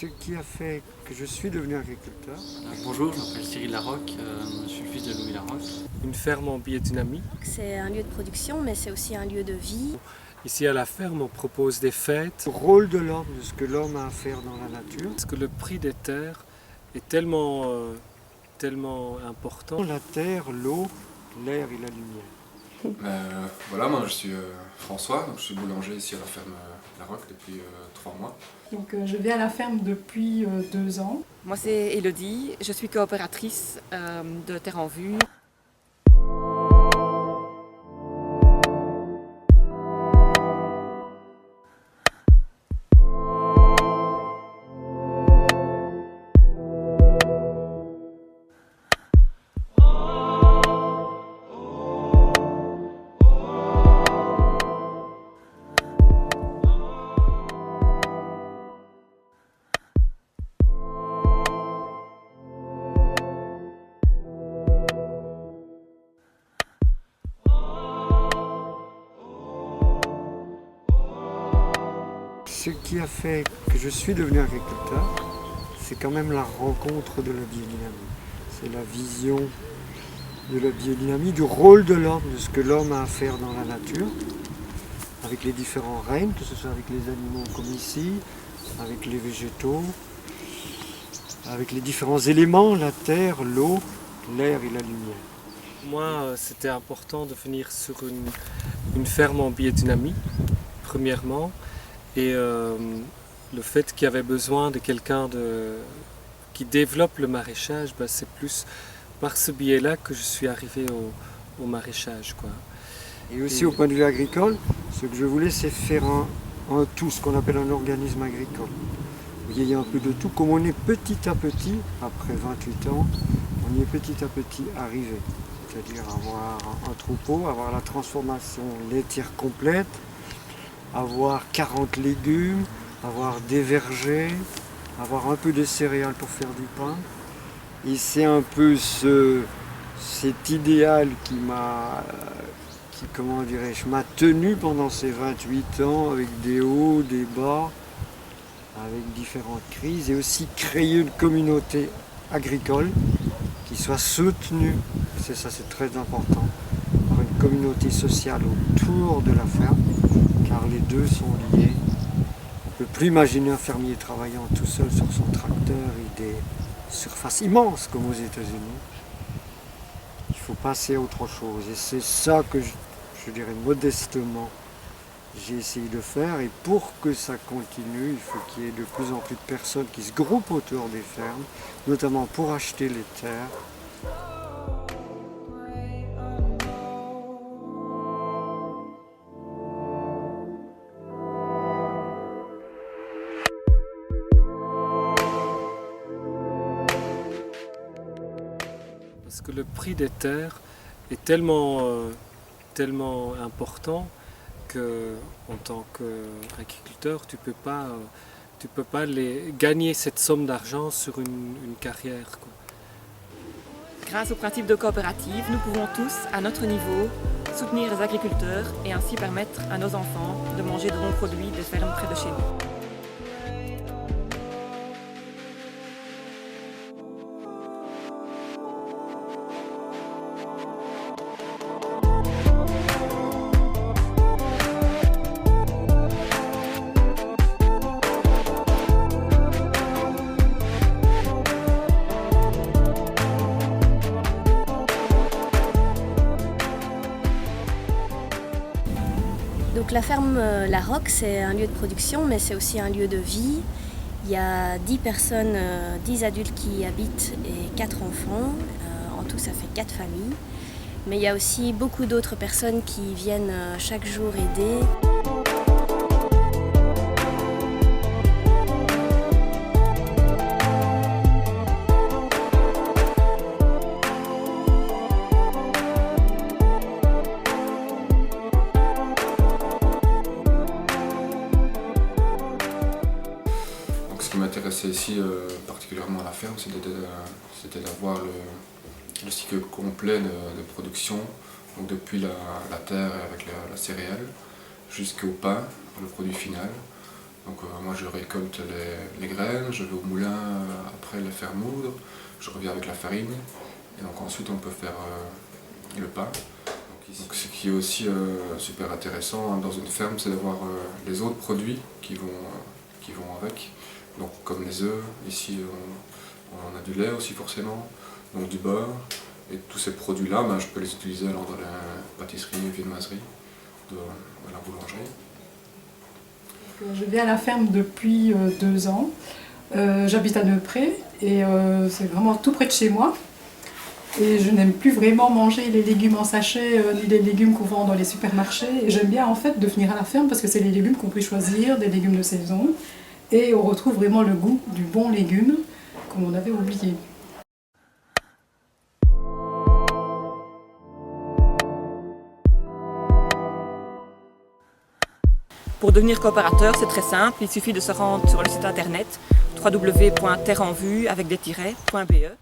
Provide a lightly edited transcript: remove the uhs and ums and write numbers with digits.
Ce qui a fait que je suis devenu agriculteur. Bonjour, je m'appelle Cyril Larocque, je suis le fils de Louis Larocque. Une ferme en biodynamie. C'est un lieu de production, mais c'est aussi un lieu de vie. Ici à la ferme, on propose des fêtes. Le rôle de l'homme, de ce que l'homme a à faire dans la nature. Parce que le prix des terres est tellement important. La terre, l'eau, l'air et la lumière. Voilà, moi je suis François, donc je suis boulanger ici à la ferme Larocque depuis 3 mois. Donc je vais à la ferme depuis 2 ans. Moi c'est Elodie, je suis coopératrice de Terre en Vue. Ce qui a fait que je suis devenu agriculteur, c'est quand même la rencontre de la biodynamie. C'est la vision de la biodynamie, du rôle de l'homme, de ce que l'homme a à faire dans la nature, avec les différents règnes, que ce soit avec les animaux comme ici, avec les végétaux, avec les différents éléments, la terre, l'eau, l'air et la lumière. Moi, c'était important de venir sur une ferme en biodynamie, premièrement. Et le fait qu'il y avait besoin de quelqu'un qui développe le maraîchage, c'est plus par ce biais-là que je suis arrivé au maraîchage, quoi. Et aussi au point de vue agricole, ce que je voulais, c'est faire un tout, ce qu'on appelle un organisme agricole. Il y a un peu de tout, comme on est petit à petit, après 28 ans, on y est petit à petit arrivé. C'est-à-dire avoir un troupeau, avoir la transformation laitière complète, avoir 40 légumes, avoir des vergers, avoir un peu de céréales pour faire du pain. Et c'est un peu cet idéal qui m'a tenu pendant ces 28 ans avec des hauts, des bas, avec différentes crises, et aussi créer une communauté agricole qui soit soutenue, c'est très important, par une communauté sociale autour de la ferme, car les deux sont liés. On ne peut plus imaginer un fermier travaillant tout seul sur son tracteur et des surfaces immenses comme aux États-Unis. Il faut passer à autre chose, et c'est ça que je dirais modestement j'ai essayé de faire, et pour que ça continue, il faut qu'il y ait de plus en plus de personnes qui se groupent autour des fermes, notamment pour acheter les terres. Parce que le prix des terres est tellement important que, en tant qu'agriculteur, tu peux pas gagner cette somme d'argent sur une carrière, quoi. Grâce au principe de coopérative, nous pouvons tous, à notre niveau, soutenir les agriculteurs et ainsi permettre à nos enfants de manger de bons produits des fermes près de chez nous. Donc la ferme Larocque, c'est un lieu de production, mais c'est aussi un lieu de vie. Il y a 10 personnes, 10 adultes qui y habitent et 4 enfants. En tout, ça fait 4 familles. Mais il y a aussi beaucoup d'autres personnes qui viennent chaque jour aider. Ce qui m'intéressait ici particulièrement à la ferme, c'était d'avoir le cycle complet de production, donc depuis la terre avec la céréale jusqu'au pain, le produit final, Donc moi je récolte les graines, je vais au moulin après les faire moudre, je reviens avec la farine et donc ensuite on peut faire le pain. Donc, ce qui est aussi super intéressant dans une ferme, c'est d'avoir les autres produits qui vont avec, donc comme les œufs, ici on a du lait aussi forcément, donc du beurre, et tous ces produits-là, je peux les utiliser alors dans la pâtisserie, viennoiserie, dans la boulangerie. Je vais à la ferme depuis 2 ans. J'habite à Neupré et c'est vraiment tout près de chez moi. Et je n'aime plus vraiment manger les légumes en sachet ni les légumes qu'on vend dans les supermarchés. Et j'aime bien en fait de venir à la ferme parce que c'est les légumes qu'on peut choisir, des légumes de saison. Et on retrouve vraiment le goût du bon légume comme on avait oublié. Pour devenir coopérateur, c'est très simple, il suffit de se rendre sur le site internet www.terreenvue avec des tirets.be